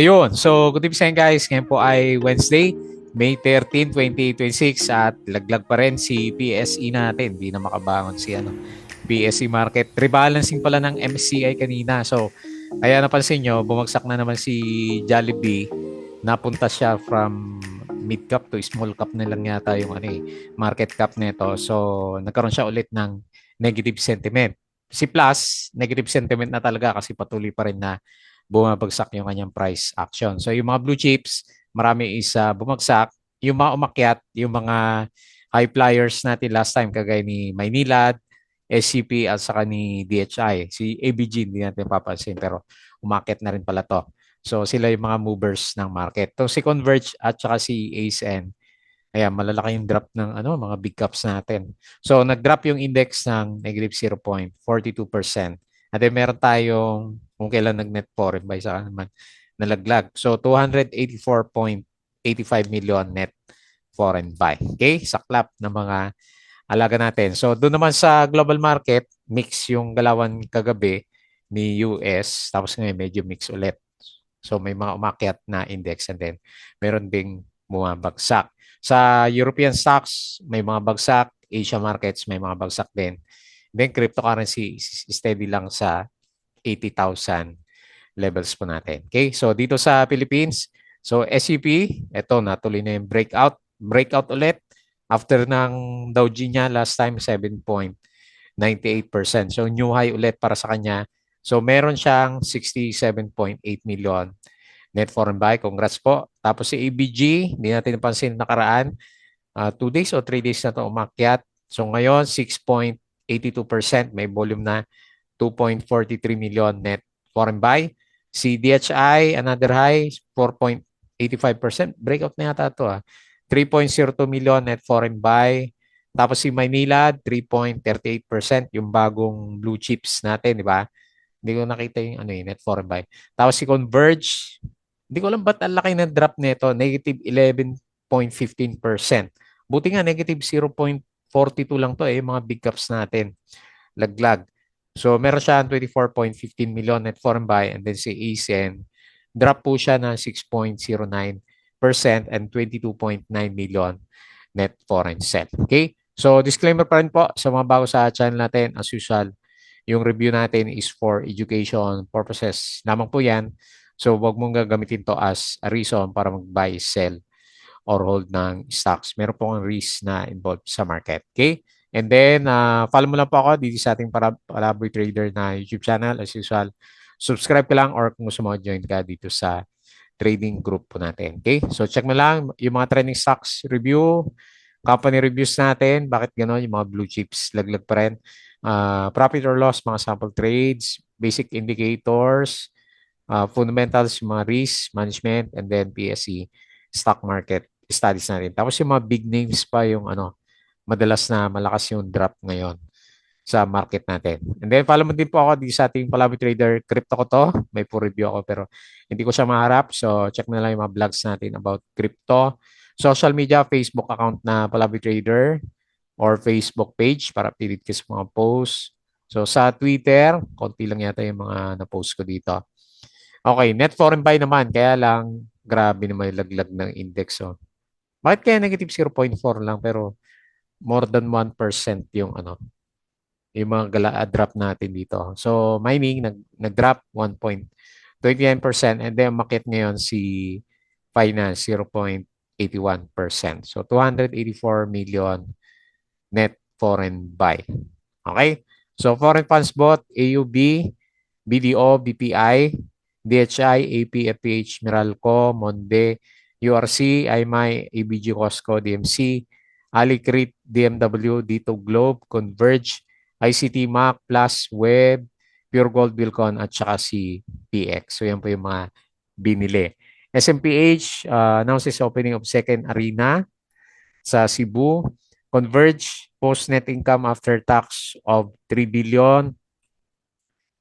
Ayun. So, good evening guys. Ngayon po ay Wednesday, May 13, 2026 at laglag pa rin si PSE natin. Hindi na makabangon si PSE market. Rebalancing pala ng MSCI kanina. So, kaya napansin nyo, bumagsak na naman si Jollibee. Napunta siya from mid cap to small cap na lang yata yung market cap nito. So, nagkaroon siya ulit ng negative sentiment. Si Plus, negative sentiment na talaga kasi patuloy pa rin na bumabagsak yung kanyang price action. So yung mga blue chips, marami is bumagsak. Yung mga umakyat, yung mga high flyers natin last time, kagaya ni Maynilad, SCP at saka ni DHI. Si ABG hindi natin papansin pero umakyat na rin pala to. So sila yung mga movers ng market. So si Converge at saka si ASN, ayan, malalaki yung drop ng mga big caps natin. So nag-drop yung index ng negative 0.42%. At then meron tayong kung kailan nag-net foreign buy sa naman nalaglag. So 284.85 million net foreign buy. Okay? Saklap ng mga alaga natin. So doon naman sa global market, mix yung galawan kagabi ni US. Tapos ngayon medyo mix ulit. So may mga umakyat na index and then meron ding bumabagsak. Sa European stocks, may mga bagsak. Asia markets, may mga bagsak din. Then cryptocurrency steady lang sa 80,000 levels po natin. Okay? So dito sa Philippines, so SCP, eto natuloy na yung breakout. Breakout ulit after ng Dow Jones niya last time 7.98%. So new high ulit para sa kanya. So meron siyang 67.8 million net foreign buy. Congrats po. Tapos si ABG, hindi natin napansin nakaraan. 2 days o 3 days na to umakyat. So ngayon, 6.82%. May volume na 2.43 million net foreign buy. Si DHI, another high, 4.85%. Breakout na yata ito. 3.02 million net foreign buy. Tapos si Maynila, 3.38%. Yung bagong blue chips natin, di ba? Hindi ko nakita yung net foreign buy. Tapos si Converge, hindi ko alam ba't ang laki ng drop nito. Negative 11.15%. Buti nga, negative 0.42 lang to mga big caps natin. Laglag. So, meron siya 24.15 million net foreign buy and then si ASEN, drop po siya ng 6.09% and 22.9 million net foreign sell. Okay? So, disclaimer pa rin po sa mga bago sa channel natin, as usual, yung review natin is for education purposes lamang po yan. So, wag mong gagamitin to as a reason para mag-buy, sell, or hold ng stocks. Meron pong risk na involved sa market. Okay? And then, follow mo lang po ako dito sa ating Palaboy Trader na YouTube channel. As usual, subscribe ka lang or kung gusto mo join ka dito sa trading group po natin. Okay? So, check mo lang yung mga trending stocks review, company reviews natin. Bakit gano'n? Yung mga blue chips, laglag pa rin. Profit or loss, mga sample trades, basic indicators, fundamentals, yung mga risk management, and then PSE, stock market studies natin. Tapos yung mga big names pa yung madalas na malakas yung drop ngayon sa market natin. And then follow mo din po ako di sa ating Palaboy Trader. Crypto ko to. May po review ako pero hindi ko siya maharap. So check mo na lang yung mga vlogs natin about crypto. Social media, Facebook account na Palaboy Trader or Facebook page para updated ka sa mga posts. So sa Twitter, konti lang yata yung mga na-post ko dito. Okay, net foreign buy naman. Kaya lang, grabe naman yung laglag ng index. So, bakit kaya negative 0.4 lang pero more than 1% yung yung mga drop natin dito. So, mining nag-drop 1.29% and then umakyat ngayon si finance 0.81%. So, 284 million net foreign buy. Okay? So, foreign funds bought, AUB, BDO, BPI, DHI, AP, FPH, Meralco, Monde, URC, IMI, ABG Costco, DMC, Alicrit, DMW, Dito Globe, Converge, ICT Mac, Plus, Web, Pure Gold, Bilcon, at saka si PX. So yan po yung mga binili. SMPH announces opening of second arena sa Cebu. Converge, post net income after tax of 3 billion.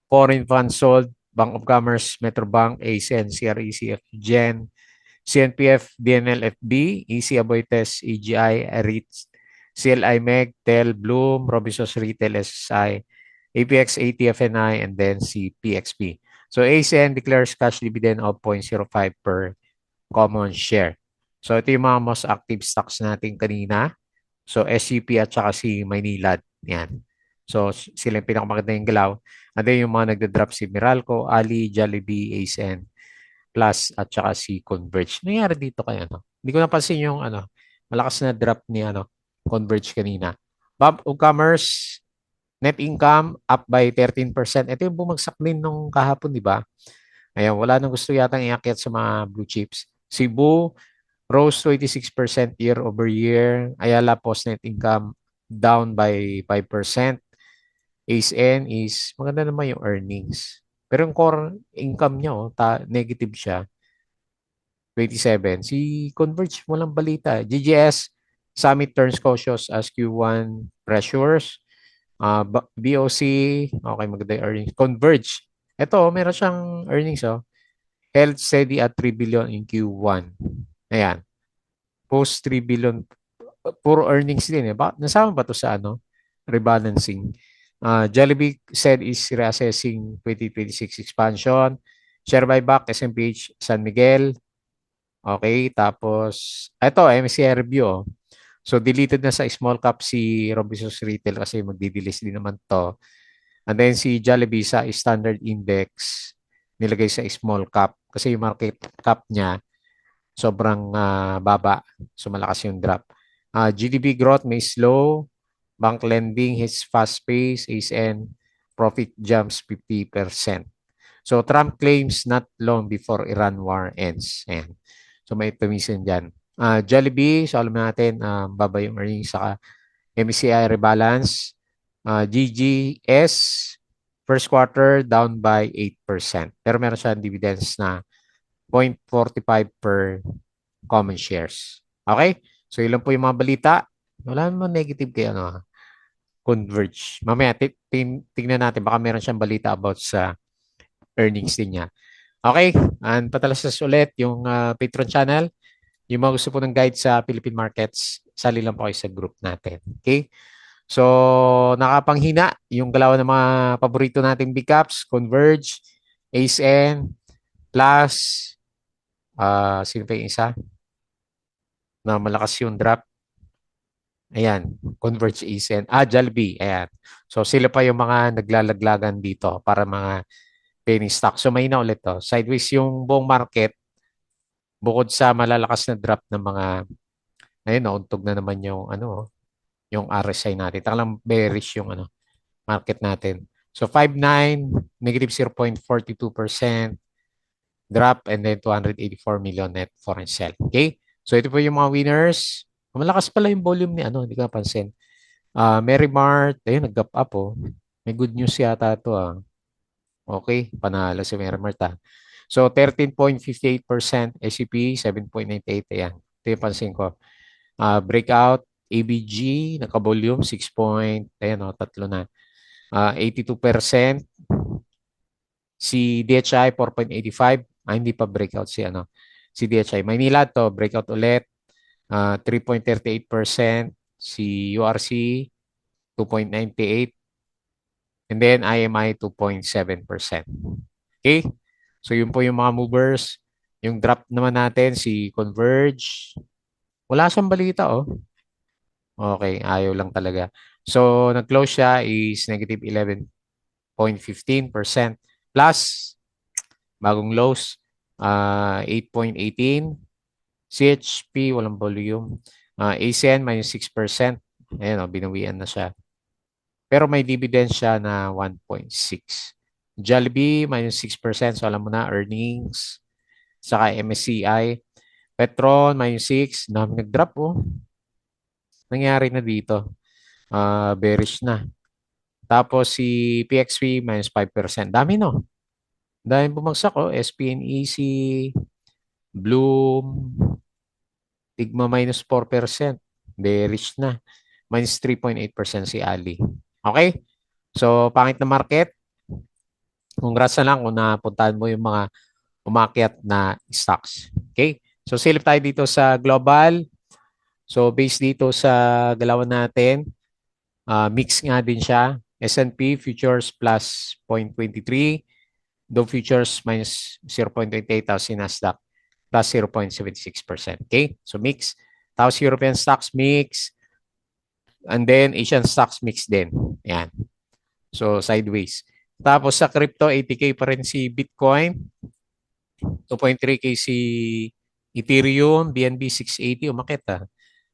Foreign funds sold, Bank of Commerce, Metrobank, ASN, CRECF, GEN, CNPF, DNLFB, EC Aboites, EGI, REITs, CLI Meg, TEL, Bloom, Robinsons Retail, SSI, APX, ATFNI, and then si PXP. So ACN declares cash dividend of 0.05 per common share. So ito yung mga most active stocks natin kanina. So SCP at saka si Maynilad. Yan. So sila yung pinakamaganda yung galaw. And then yung mga nagda-drop si Meralco, Ali, Jollibee, ACN, Plus at saka si Converge. Nangyari dito kaya ano? Hindi ko napansin yung malakas na drop ni Converge kanina. Bob Commerce, net income up by 13%. Ito yung bumagsak din nung kahapon, di ba? Ayan, wala nang gusto yatang iakyat sa mga blue chips. Cebu rose 26% year over year. Ayala post net income down by 5%. Ace N is maganda naman yung earnings. Pero yung core income niya, negative siya. 27. Si Converge, walang balita. GGS, Summit turns cautious as Q1 pressures. BOC, okay, maganda yung earnings. Converge, ito, meron siyang earnings, oh. Held steady at 3 billion in Q1. Ayan. Post 3 billion. Puro earnings din, eh. Nasama ba to sa rebalancing? Jollibee said is reassessing 2026 expansion. Share buyback, SMPH, San Miguel. Okay, tapos ito, MSCI review. Oh. So deleted na sa small cap si Robinsons Retail kasi magdi-delist din naman to. And then si Jollibee sa standard index nilagay sa small cap kasi yung market cap niya sobrang baba. So malakas yung drop. GDP growth may slow. Bank lending hits fast pace. ASN profit jumps 50%. So Trump claims not long before Iran war ends. Ayan. So may tumisin dyan. Jollibee, so alam natin, baba yung earnings saka MSCI rebalance. GGS, first quarter down by 8%. Pero meron siya dividends na 0.45 per common shares. Okay? So ilan po yung mga balita. Wala naman negative kay Converge. Mamaya tingnan natin baka meron siyang balita about sa earnings din niya. Okay? And patalastas ulit yung Patreon channel. Yung mga gusto po ng guide sa Philippine markets, sali lang po kayo sa group natin. Okay? So, nakapanghina yung galaw ng mga paborito nating big caps, Converge, ACN, Plus, sino pa yung isa? Na malakas yung drop. Ayan, Converge, ACN, Jollibee, ayan. So, sila pa yung mga naglalaglagan dito para mga penny stock. So, may na ulit to. Sideways yung buong market, bukod sa malalakas na drop ng mga, ayun, nauntog na naman yung, yung RSI natin. Talagang bearish yung, market natin. So, 5.9, negative 0.42% drop, and then 284 million net foreign sell. Okay? So, ito po yung mga winners. Malakas pala yung volume ni, hindi ko napansin. Mary Mart, ayun, nag-gap up, oh. May good news yata ito, ah. Okay, panalo si Mary Mart, ah. So, 13.58%, SCP, 7.98, ayan. Ito yung pansin ko. Breakout, ABG, naka-volume, 6 point, ayan, tatlo na. 82%. Si DHI, 4.85. Hindi pa breakout si DHI. Maynila to, breakout ulit. 3.38%. Si URC, 2.98. And then IMI, 2.7%. Okay? So, yun po yung mga movers. Yung drop naman natin, si Converge. Wala siyang balita, oh. Okay, ayaw lang talaga. So, nag-close siya is negative 11.15%. Plus, bagong lows, 8.18. CHP, walang volume. ACN, minus 6%. Ayan, binawian na siya. Pero may dividend siya na 1.6. Jollibee, minus 6%. So, alam mo na, earnings. Saka MSCI. Petron, minus 6. Dami nag-drop, oh. Nangyari na dito. Bearish na. Tapos si PXP, minus 5%. Dami, no? Dahil bumagsak, oh. SPNEC, Bloom, Tigma, minus 4%. Bearish na. Minus 3.8% si Ali. Okay? So, pangit na market. Congrats na lang kung napuntahan mo yung mga umakyat na stocks. Okay? So, silip tayo dito sa global. So, based dito sa galawan natin, mix nga din siya. S&P Futures plus 0.23. Dow Futures minus 0.28, tapos si Nasdaq plus 0.76%. Okay? So mix. Tapos European stocks mix. And then Asian stocks mix din. Yan. So sideways. Tapos sa crypto, 80K pa rin si Bitcoin. 2.3K si Ethereum, BNB 680, umakit ah.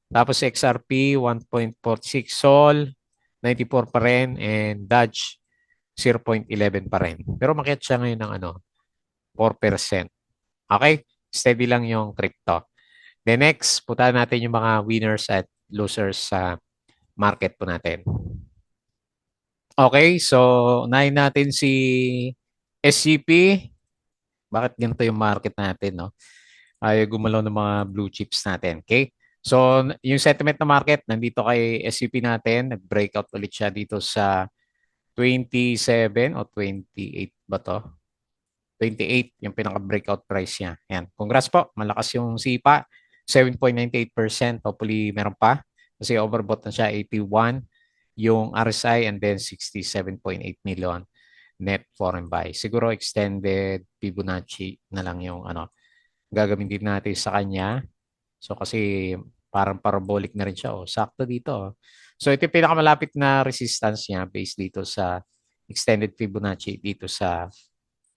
Tapos XRP 1.46, Sol 94 pa rin, and Dodge 0.11 pa rin. Pero umakit siya ngayon ng 4%. Okay? Steady lang yung crypto. Then next, puntahan natin yung mga winners at losers sa market po natin. Okay, so unahin natin si SCP. Bakit ganito yung market natin, no? Ay gumalaw ng mga blue chips natin. Okay? So, yung sentiment na market, nandito kay SCP natin, nag-breakout ulit siya dito sa 27 o 28 ba to? 28 yung pinaka-breakout price niya. Yan. Congrats po. Malakas yung sipa. 7.98%. Hopefully, meron pa. Kasi overbought na siya, 81 yung RSI, and then 67.8 million net foreign buy. Siguro extended Fibonacci na lang yung gagamitin natin sa kanya. So kasi parang parabolic na rin siya. Oh. Sakto dito. Oh. So ito yung pinakamalapit na resistance niya based dito sa extended Fibonacci dito sa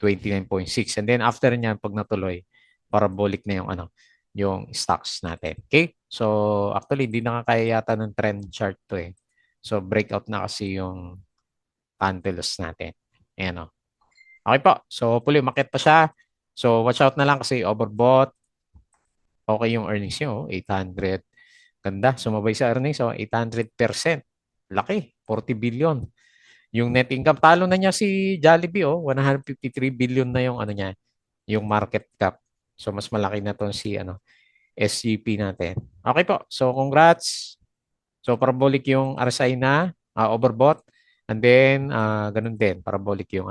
29.6. And then after niyan, pag natuloy, parabolic na yung stocks natin. Okay? So actually, hindi nakakaya yata ng trend chart to eh. So breakout na kasi yung candles natin. Ayan o. Okay po. So hopefully, umakit pa siya. So watch out na lang kasi overbought. Okay yung earnings nyo, 800. Ganda, sumabay sa earnings, 800%. Laki, 40 billion. Yung net income, talo na niya si Jollibee, 153 billion na yung niya, yung market cap. So mas malaki na to si SCP natin. Okay po. So congrats. So parabolic yung RSI na overbought, and then ganun din parabolic yung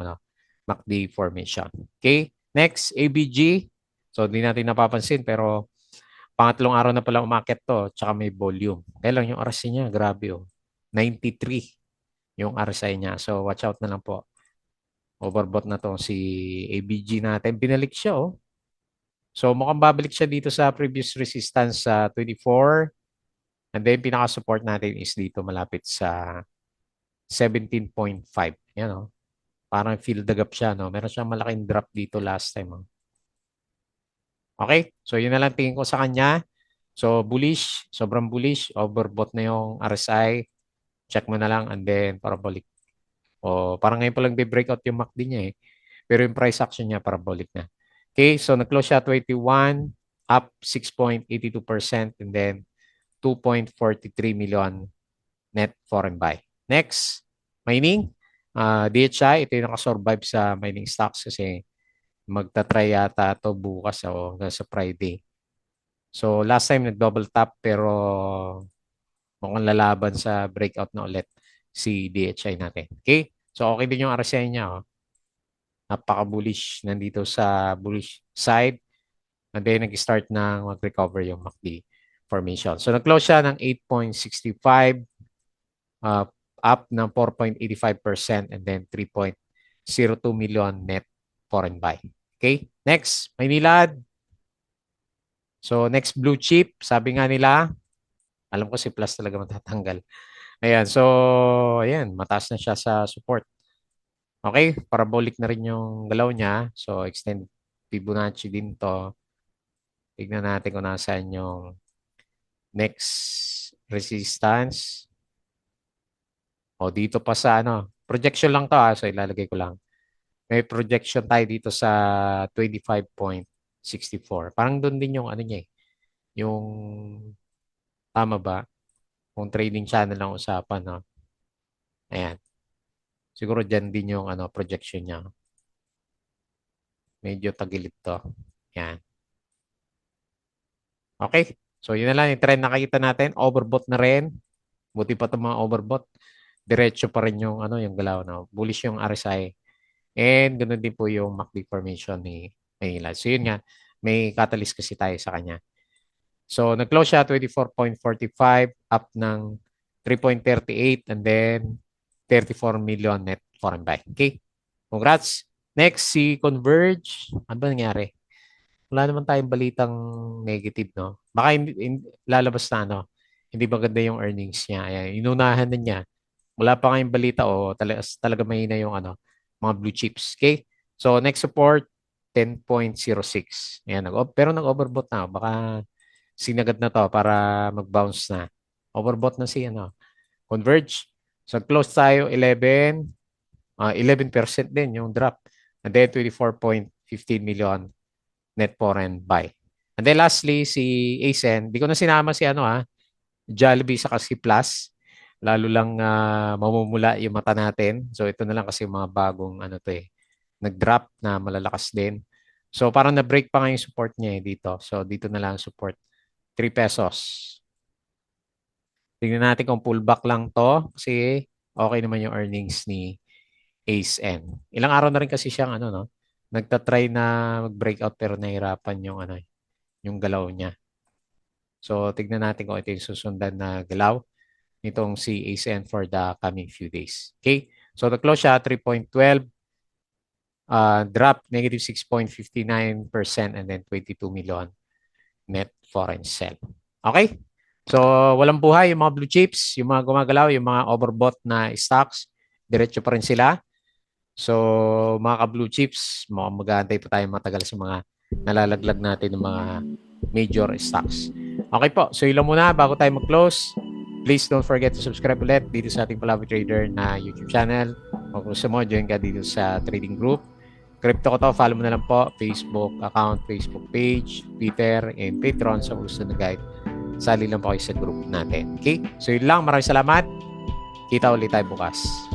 MACD formation. Okay? Next, ABG. So hindi natin napapansin pero pangatlong araw na pala umakyat to, tsaka may volume. Kaya lang yung RSI niya, grabe 93 yung RSI niya. So watch out na lang po. Overbought na to si ABG natin. Binalik siya So mukhang babalik siya dito sa previous resistance sa 24. And then pinaka-support natin is dito malapit sa 17.5. Yan Parang fill the gap siya. Meron siyang malaking drop dito last time. Okay? So yun na lang tingin ko sa kanya. So bullish, sobrang bullish. Overbought na yung RSI. Check mo na lang and then parabolic. Parang ngayon pa lang breakout yung MACD niya eh. Pero yung price action niya parabolic na. Okay, so nag-close siya 21, up 6.82%, and then 2.43 million net foreign buy. Next, mining. DHI, ito yung nakasurvive sa mining stocks kasi magta-try yata ito bukas o sa Friday. So last time nag-double top pero mukhang lalaban sa breakout na ulit si DHI natin. Okay? So okay din yung RSI niya. Napaka-bullish nandito sa bullish side. And then nag-start na mag-recover yung MACD formation. So nag-close siya ng 8.65, up ng 4.85%, and then 3.02 million net foreign buy. Okay? Next, Maynilad. So next blue chip, sabi nga nila, alam ko si Plus talaga matatanggal. Ayan, so ayan, mataas na siya sa support. Okay, parabolic na rin yung galaw niya. So extend Fibonacci din to. Tignan natin kung nasaan yung next resistance. Dito pa sa projection lang to so ilalagay ko lang. May projection tayo dito sa 25.64. Parang doon din yung niya eh. Yung tama ba? Kung trading channel ang usapan, no? Ayan. Siguro dyan din yung projection niya. Medyo tagilid to. Ayan. Okay. So yun na lang yung trend nakikita natin. Overbought na rin. Buti pa itong mga overbought. Diretso pa rin yung yung galaw. No? Bullish yung RSI. And ganoon din po yung MACD formation ni Maynilad. So yun nga. May catalyst kasi tayo sa kanya. So nag-close siya 24.45, up ng 3.38, and then 34 million net foreign buy. Okay? Congrats. Next, si Converge. Ano ba nangyari? Wala naman tayong balitang negative, no? Baka lalabas na, no? Hindi maganda yung earnings niya. Ayan, inunahan na niya. Wala pa ngayong balita o talaga mahina yung mga blue chips. Okay? So, next support, 10.06. Ayan, pero nag-overbought na. Baka sinagad na to para mag-bounce na. Overbought na si Converge. So, close tayo 11% din yung drop. And then 24.15 million net foreign buy. And then lastly, si ASEN. Di ko na sinama si Jollibee sa kasi Plus. Lalo lang mamumula yung mata natin. So ito na lang kasi mga bagong nag-drop na malalakas din. So parang na-break pa nga yung support niya dito. So dito na lang support. 3 pesos. Tingnan natin kung pullback lang to kasi okay naman yung earnings ni ASN. Ilang araw na rin kasi siyang nagtatry na mag-breakout pero nahirapan yung galaw niya. So tignan natin kung ito yung susundan na galaw nitong si ASN for the coming few days. Okay? So the close siya 3.12, drop negative 6.59% and then 22 million net foreign sell. Okay? So walang buhay yung mga blue chips, yung mga gumagalaw, yung mga overbought na stocks, diretso pa rin sila. So mga ka-blue chips, mag-aantay pa tayo matagal sa mga nalalaglag natin ng mga major stocks. Okay po, so ilan muna bago tayo mag-close. Please don't forget to subscribe ulit dito sa ating Palawi Trader na YouTube channel. Kung gusto mo, join ka dito sa trading group. Crypto ko to, follow mo na lang po. Facebook account, Facebook page, Twitter, and Patreon sa gusto na guide. Sali lang po kayo sa group natin. Okay? So yun lang. Maraming salamat. Kita ulit tayo bukas.